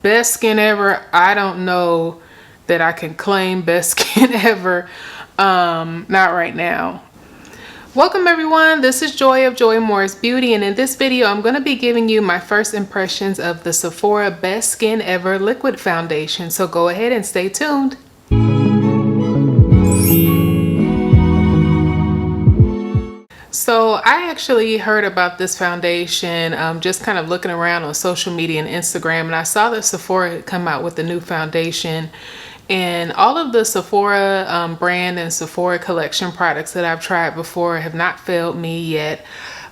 Best skin ever. I don't know that I can claim best skin ever. Not right now. Welcome everyone, this is Joy of Joy Morris Beauty, and in this video I'm going to be giving you my first impressions of the Sephora Best Skin Ever Liquid Foundation, so go ahead and stay tuned. So I actually heard about this foundation just kind of looking around on social media and Instagram, and I saw that Sephora had come out with a new foundation. And all of the Sephora brand and Sephora collection products that I've tried before have not failed me yet.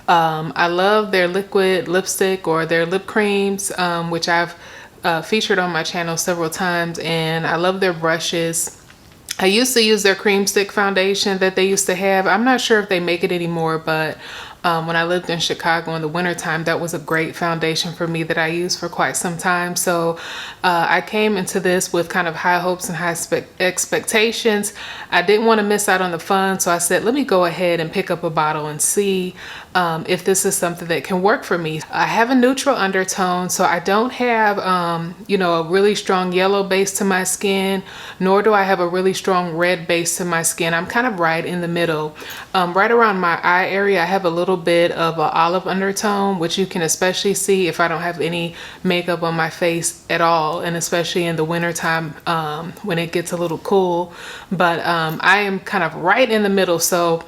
I love their liquid lipstick or their lip creams, which I've featured on my channel several times, and I love their brushes. I used to use their cream stick foundation that they used to have. I'm not sure if they make it anymore, but when I lived in Chicago in the wintertime, that was a great foundation for me that I used for quite some time. So I came into this with kind of high hopes and high expectations. I didn't want to miss out on the fun, so I said, let me go ahead and pick up a bottle and see if this is something that can work for me. I have a neutral undertone, so I don't have, you know, a really strong yellow base to my skin, nor do I have a really strong red base to my skin. I'm kind of right in the middle. Right around my eye area, I have a little bit of an olive undertone, which you can especially see if I don't have any makeup on my face at all, and especially in the wintertime when it gets a little cool. But I am kind of right in the middle, so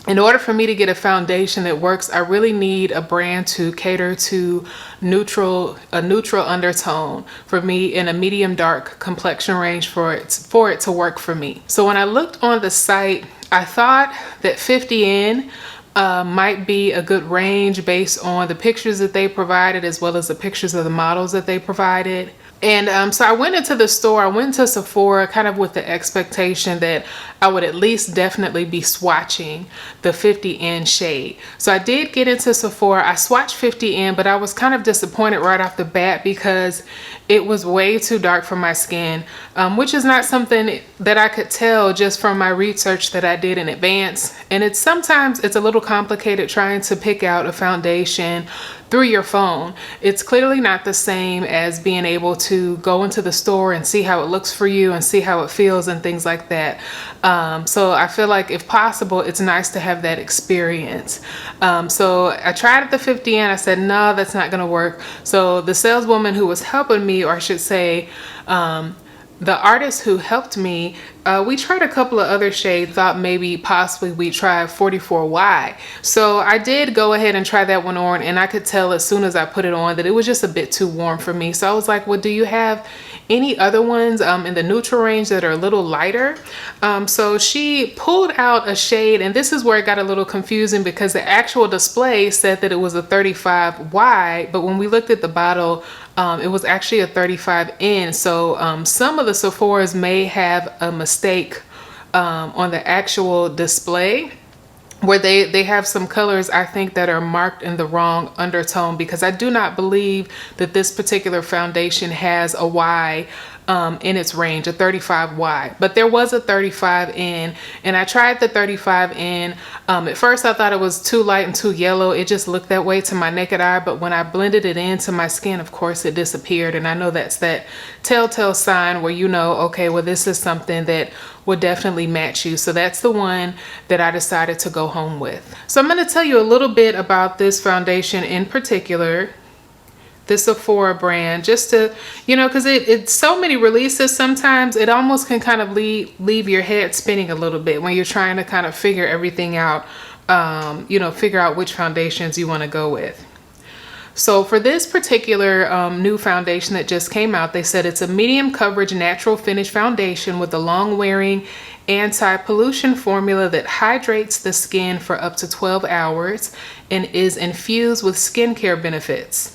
in order for me to get a foundation that works, I really need a brand to cater to a neutral undertone for me in a medium dark complexion range for it to work for me. So when I looked on the site, I thought that 50N might be a good range based on the pictures that they provided, as well as the pictures of the models that they provided. And so I went into the store, I went to Sephora kind of with the expectation that I would at least definitely be swatching the 50N shade. So I did get into Sephora, I swatched 50N, but I was kind of disappointed right off the bat because it was way too dark for my skin, which is not something that I could tell just from my research that I did in advance. And sometimes it's a little complicated trying to pick out a foundation through your phone. It's clearly not the same as being able to go into the store and see how it looks for you and see how it feels and things like that. So I feel like if possible, it's nice to have that experience. So I tried at the 50N, I said, no, that's not gonna work. So the saleswoman who was helping me, or I should say, the artist who helped me, we tried a couple of other shades, thought maybe possibly we try 44Y. So I did go ahead and try that one on, and I could tell as soon as I put it on that it was just a bit too warm for me. So I was like, well, do you have any other ones in the neutral range that are a little lighter? So she pulled out a shade, and this is where it got a little confusing because the actual display said that it was a 35Y, but when we looked at the bottle, it was actually a 35N. So some of the Sephoras may have a mistake on the actual display, where they have some colors I think that are marked in the wrong undertone, because I do not believe that this particular foundation has a Y in its range, a 35Y, but there was a 35N, and I tried the 35N. At first I thought it was too light and too yellow. It just looked that way to my naked eye, but when I blended it into my skin, of course it disappeared. And I know that's that telltale sign where you know, okay, well, this is something that will definitely match you. So that's the one that I decided to go home with. So I'm going to tell you a little bit about this foundation in particular, the Sephora brand, just to, you know, because it's so many releases, sometimes it almost can kind of leave your head spinning a little bit when you're trying to kind of figure everything out, you know, figure out which foundations you want to go with. So for this particular new foundation that just came out, they said it's a medium coverage natural finish foundation with a long wearing anti-pollution formula that hydrates the skin for up to 12 hours and is infused with skincare benefits.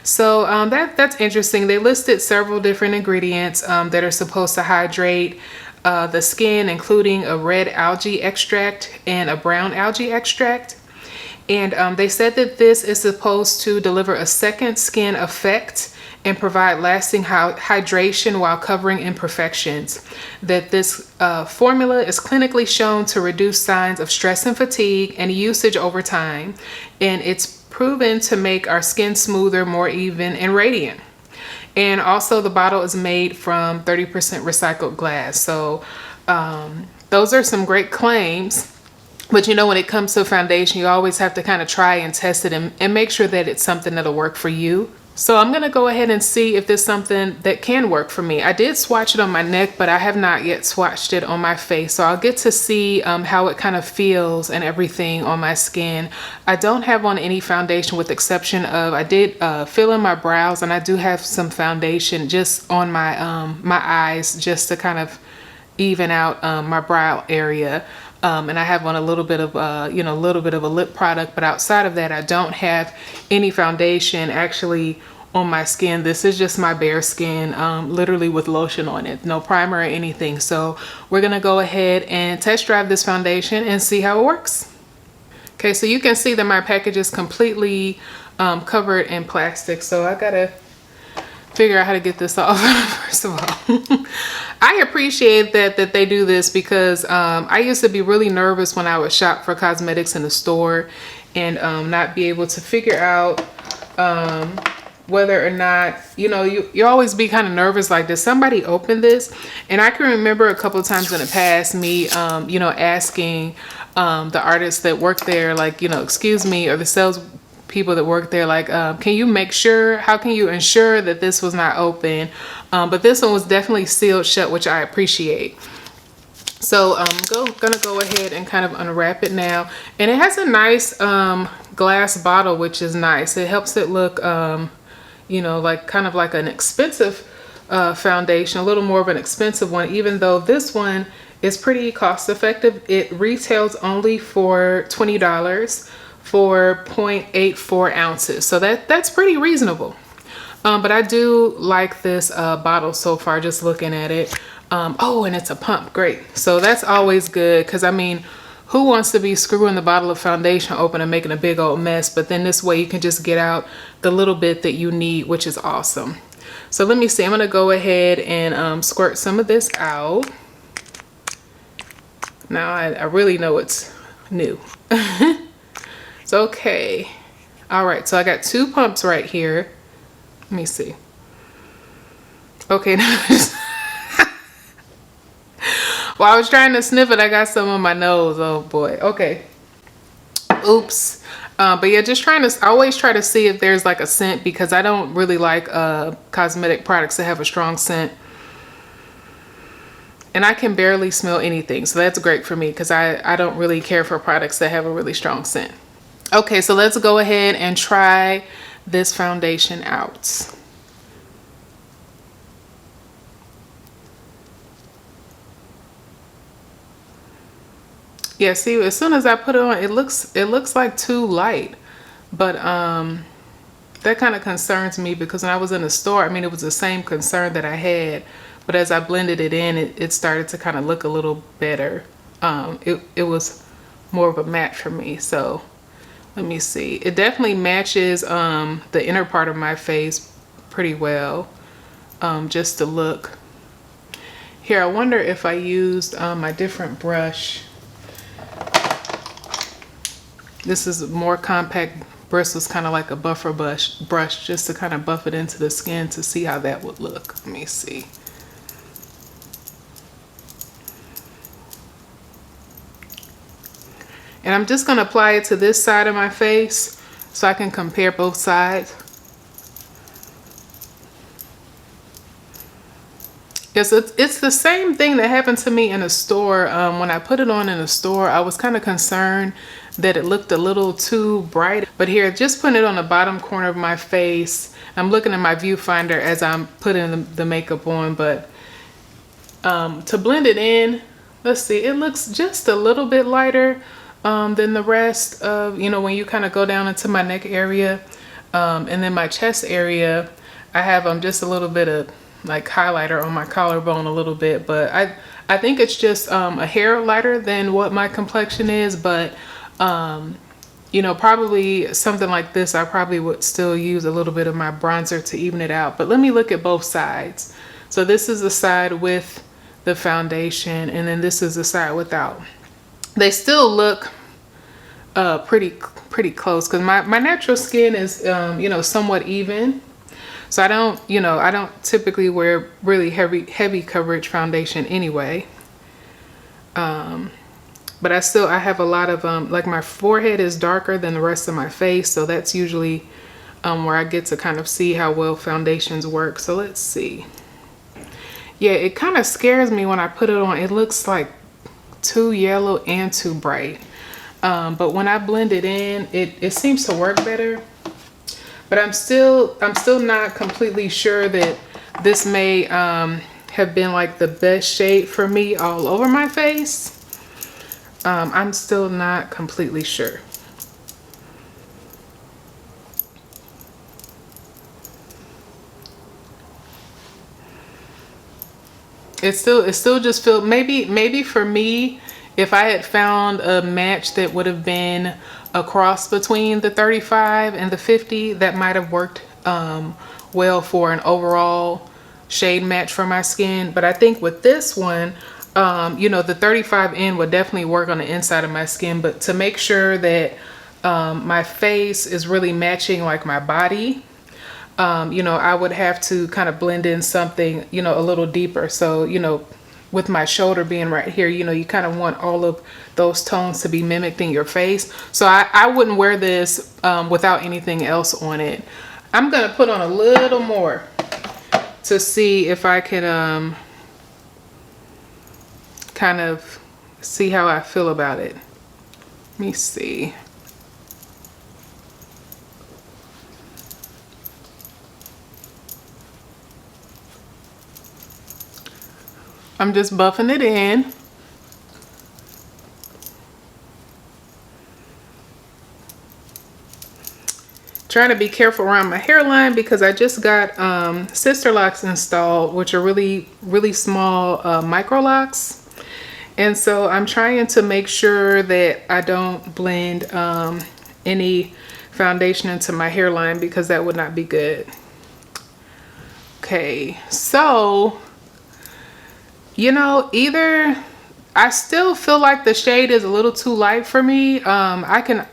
So that's interesting. They listed several different ingredients that are supposed to hydrate the skin, including a red algae extract and a brown algae extract. And they said that this is supposed to deliver a second skin effect and provide lasting hydration while covering imperfections. That this formula is clinically shown to reduce signs of stress and fatigue and usage over time. And it's proven to make our skin smoother, more even, and radiant. And also the bottle is made from 30% recycled glass. So those are some great claims. But you know, when it comes to foundation, you always have to kind of try and test it and make sure that it's something that'll work for you. So I'm going to go ahead and see if there's something that can work for me. I did swatch it on my neck, but I have not yet swatched it on my face. So I'll get to see how it kind of feels and everything on my skin. I don't have on any foundation, with the exception of I did fill in my brows, and I do have some foundation just on my my eyes, just to kind of even out my brow area. And I have on a little bit of, you know, a little bit of a lip product, but outside of that, I don't have any foundation actually on my skin. This is just my bare skin, literally with lotion on it, no primer or anything. So we're gonna go ahead and test drive this foundation and see how it works. Okay, so you can see that my package is completely covered in plastic. So I gotta figure out how to get this off. First of all, I appreciate that they do this, because I used to be really nervous when I would shop for cosmetics in the store and not be able to figure out whether or not, you know, you always be kind of nervous, like, did somebody open this? And I can remember a couple of times in the past me you know, asking the artists that work there, like, you know, excuse me, or the sales people that work there, like, can you make sure, how can you ensure that this was not open? But this one was definitely sealed shut, which I appreciate. So I'm gonna go ahead and kind of unwrap it now. And it has a nice glass bottle, which is nice. It helps it look, you know, like kind of like an expensive foundation, a little more of an expensive one, even though this one is pretty cost effective. It retails only for $20 for 0.84 ounces. So that's pretty reasonable. But I do like this bottle so far, just looking at it. Oh, and it's a pump. Great. So that's always good, because I mean, who wants to be screwing the bottle of foundation open and making a big old mess? But then this way you can just get out the little bit that you need, which is awesome. So let me see. I'm going to go ahead and squirt some of this out. Now I really know it's new. It's okay. All right. So I got 2 pumps right here. Let me see. Okay. While I was trying to sniff it, I got some on my nose. Oh boy. Okay. Oops. But yeah, just trying to, I always try to see if there's like a scent, because I don't really like cosmetic products that have a strong scent. And I can barely smell anything. So that's great for me, because I don't really care for products that have a really strong scent. Okay, so let's go ahead and try this foundation out. Yeah, see, as soon as I put it on, it looks like too light. But that kind of concerns me, because when I was in the store, I mean, it was the same concern that I had, but as I blended it in, it started to kind of look a little better. It was more of a matte for me. So let me see. It definitely matches the inner part of my face pretty well, just the look. Here, I wonder if I used my different brush. This is a more compact bristles, kind of like a buffer brush, just to kind of buff it into the skin to see how that would look. Let me see. And I'm just going to apply it to this side of my face so I can compare both sides. Yes, it's the same thing that happened to me in a store. When I put it on in a store, I was kind of concerned that it looked a little too bright. But here, just putting it on the bottom corner of my face, I'm looking at my viewfinder as I'm putting the makeup on. But to blend it in, let's see, it looks just a little bit lighter than the rest of, you know, when you kind of go down into my neck area. And then my chest area, I have just a little bit of like highlighter on my collarbone a little bit, but I think it's just a hair lighter than what my complexion is. But you know, probably something like this, I probably would still use a little bit of my bronzer to even it out. But let me look at both sides. So this is the side with the foundation, and then this is the side without. They still look pretty close, because my natural skin is you know, somewhat even. So I don't, you know, I don't typically wear really heavy coverage foundation anyway. But I have a lot of, like my forehead is darker than the rest of my face. So that's usually where I get to kind of see how well foundations work. So let's see. Yeah, it kind of scares me when I put it on. It looks like too yellow and too bright. But when I blend it in, it seems to work better. But I'm still not completely sure that this may have been like the best shade for me all over my face. I'm still not completely sure. It still just feel, maybe for me, if I had found a match that would have been a cross between the 35 and the 50, that might have worked well for an overall shade match for my skin. But I think with this one, you know, the 35N would definitely work on the inside of my skin, but to make sure that my face is really matching like my body, you know, I would have to kind of blend in something, you know, a little deeper. So, you know, with my shoulder being right here, you know, you kind of want all of those tones to be mimicked in your face. So I wouldn't wear this without anything else on it. I'm going to put on a little more to see if I can kind of see how I feel about it. Let me see. I'm just buffing it in. Trying to be careful around my hairline because I just got sister locks installed, which are really small micro locks. And so I'm trying to make sure that I don't blend any foundation into my hairline because that would not be good. Okay, so, you know, either I still feel like the shade is a little too light for me. I can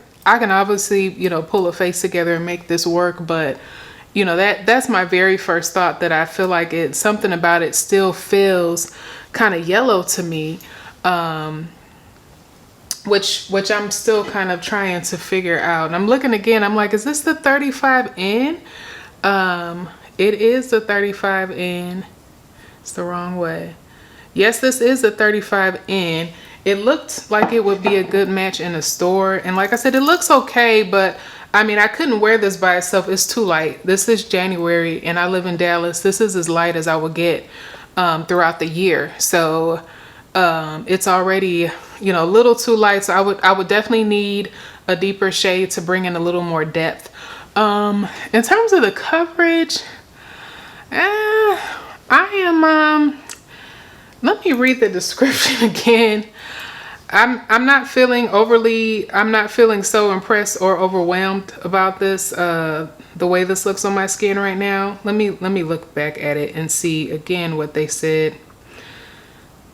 obviously, you know, pull a face together and make this work, but you know, that's my very first thought, that I feel like something about it still feels kind of yellow to me. Which I'm still kind of trying to figure out. And I'm looking again, I'm like, is this the 35N? It is the 35N. It's the wrong way. Yes, this is the 35N. It looked like it would be a good match in a store. And like I said, it looks okay, but I mean, I couldn't wear this by itself. It's too light. This is January and I live in Dallas. This is as light as I would get throughout the year. So it's already, you know, a little too light. So I would definitely need a deeper shade to bring in a little more depth. In terms of the coverage, I am, let me read the description again. I'm not feeling so impressed or overwhelmed about this, the way this looks on my skin right now. Let me look back at it and see again what they said.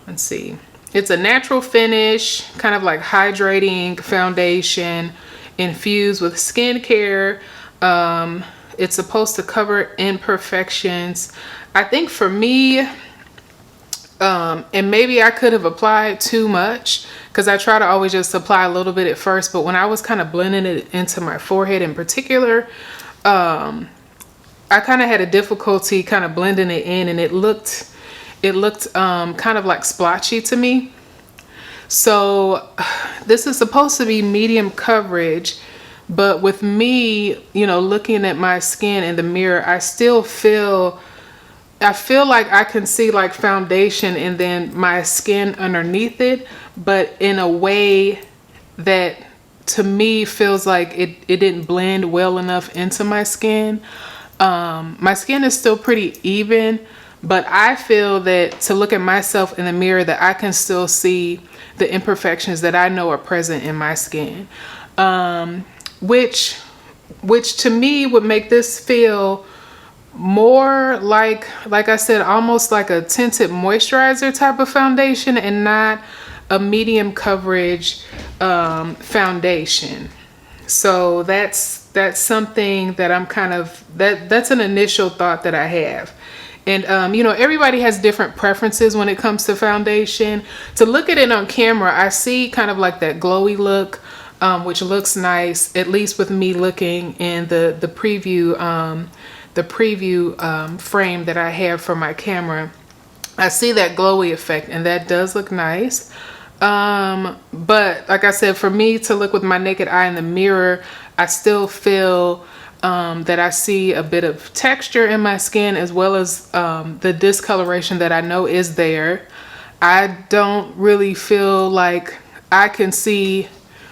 Let's see. It's a natural finish, kind of like hydrating foundation infused with skincare. It's supposed to cover imperfections. I think for me, and maybe I could have applied too much because I try to always just apply a little bit at first, but when I was kind of blending it into my forehead in particular, I kind of had a difficulty kind of blending it in, and it looked kind of like splotchy to me. So this is supposed to be medium coverage, but with me, you know, looking at my skin in the mirror, I feel like I can see like foundation and then my skin underneath it, but in a way that to me feels like it didn't blend well enough into my skin. My skin is still pretty even, but I feel that to look at myself in the mirror, that I can still see the imperfections that I know are present in my skin. Which to me would make this feel more like I said, almost like a tinted moisturizer type of foundation and not a medium coverage foundation. So that's that's something that I'm kind of, that's an initial thought that I have. And, you know, everybody has different preferences when it comes to foundation. To look at it on camera, I see kind of like that glowy look, which looks nice, at least with me looking in the preview, frame that I have for my camera. I see that glowy effect, and that does look nice. But like I said, for me to look with my naked eye in the mirror, I still feel that I see a bit of texture in my skin, as well as the discoloration that I know is there. I don't really feel like I can see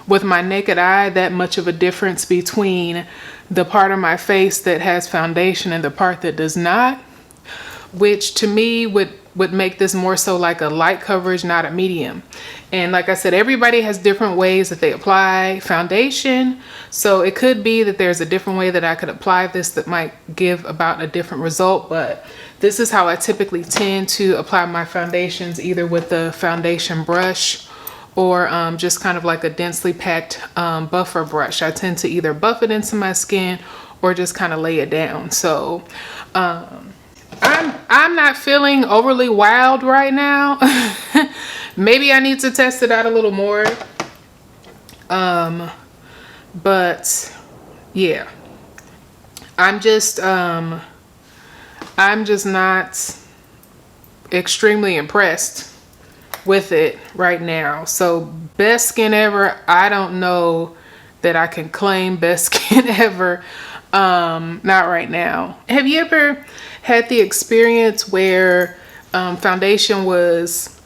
with my naked eye that much of a difference between the part of my face that has foundation and the part that does not, which to me would make this more so like a light coverage, not a medium. And like I said, everybody has different ways that they apply foundation. So it could be that there's a different way that I could apply this that might give about a different result. But this is how I typically tend to apply my foundations, either with the foundation brush or just kind of like a densely packed buffer brush. I tend to either buff it into my skin or just kind of lay it down. So I'm not feeling overly wild right now. Maybe I need to test it out a little more. But yeah, I'm just not extremely impressed with it right now. So best skin ever, I don't know that I can claim best skin ever. Not right now. Have you ever had the experience where foundation was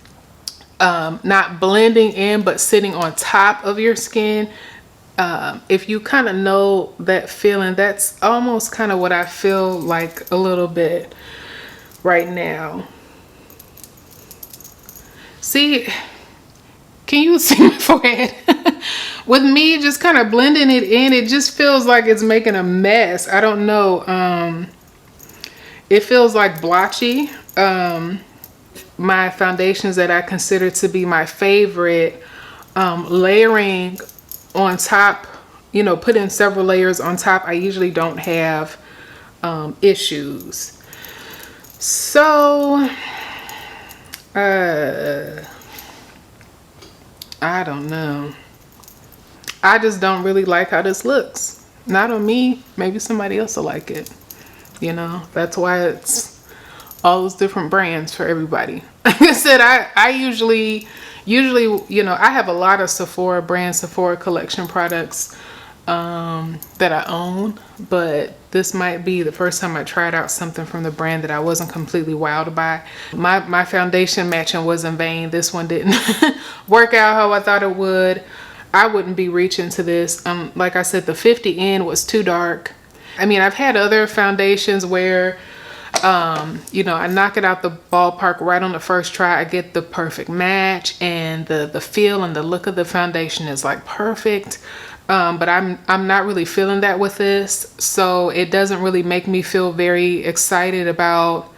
not blending in but sitting on top of your skin? If you kind of know that feeling, that's almost kind of what I feel like a little bit right now. See, can you see my forehead? With me just kind of blending it in, it just feels like it's making a mess. I don't know. It feels like blotchy. My foundations that I consider to be my favorite, layering on top, you know, putting several layers on top, I usually don't have issues. So I don't know. I just don't really like how this looks. Not on me. Maybe somebody else will like it. You know, that's why it's all those different brands for everybody. Like I said, I usually, you know, I have a lot of Sephora collection products that I own, but this might be the first time I tried out something from the brand that I wasn't completely wowed by. My foundation matching was in vain. This one didn't work out how I thought it would. I wouldn't be reaching to this. Like I said, the 50N was too dark. I mean, I've had other foundations where, you know, I knock it out the ballpark right on the first try. I get the perfect match, and the feel and the look of the foundation is like perfect. But I'm not really feeling that with this. So it doesn't really make me feel very excited about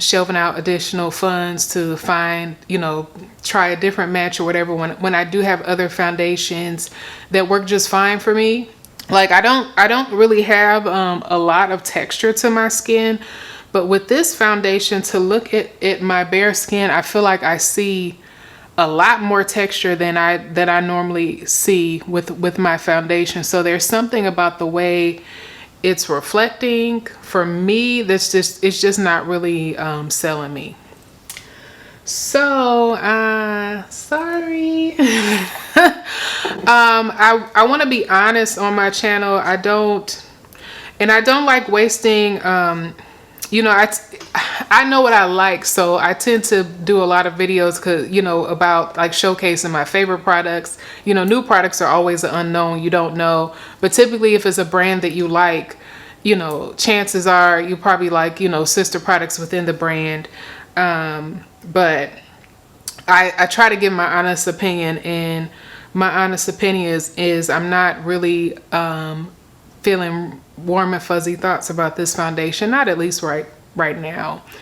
shelving out additional funds to find, you know, try a different match or whatever when I do have other foundations that work just fine for me. Like I don't really have a lot of texture to my skin, but with this foundation, to look at my bare skin, I feel like I see a lot more texture than I normally see with my foundation. So there's something about the way it's reflecting for me it's just not really selling me. So sorry. I want to be honest on my channel. I don't like wasting, you know, I know what I like, so I tend to do a lot of videos about like showcasing my favorite products. You know, new products are always an unknown, you don't know, but typically if it's a brand that you like, you know, chances are you probably like, you know, sister products within the brand. But I try to give my honest opinion, and my honest opinion is I'm not really feeling warm and fuzzy thoughts about this foundation, not at least right now.